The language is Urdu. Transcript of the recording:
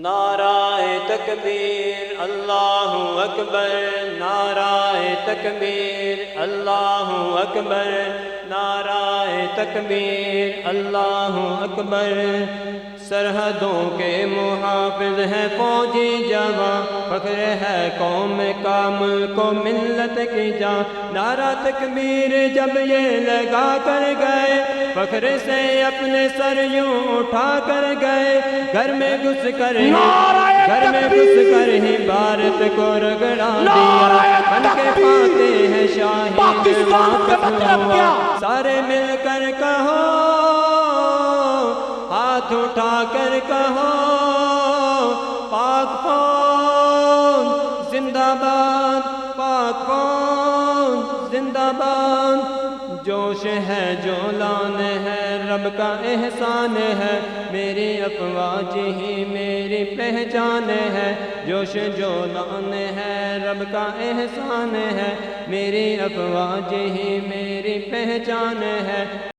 نعرہ تکبیر اللہ اکبر، نعرہ تکبیر اللہ اکبر، نعرہ تکبیر اللہ اکبر۔ سرحدوں کے محافظ ہیں فوجی جوان، فخر ہے قوم کا ملک و ملت کی جان۔ نعرہ تکبیر جب یہ لگا کر گئے، فخر سے اپنے سر یوں اٹھا کر گئے۔ گھر میں گھس کر ہی بھارت کو رگڑا دیا، بن کے پاتے ہیں شاہین واپس ہوا۔ سارے مل کر کہو، ہاتھ اٹھا کر کہو، پاک فوج زندہ باد، پاک فوج زندہ باد۔ جوش ہے جو لان ہے رب کا احسان ہے، میری افواج ہی میری پہچان ہے۔ جوش جو لان ہے رب کا احسان ہے، میری افواج ہی میری پہچان ہے۔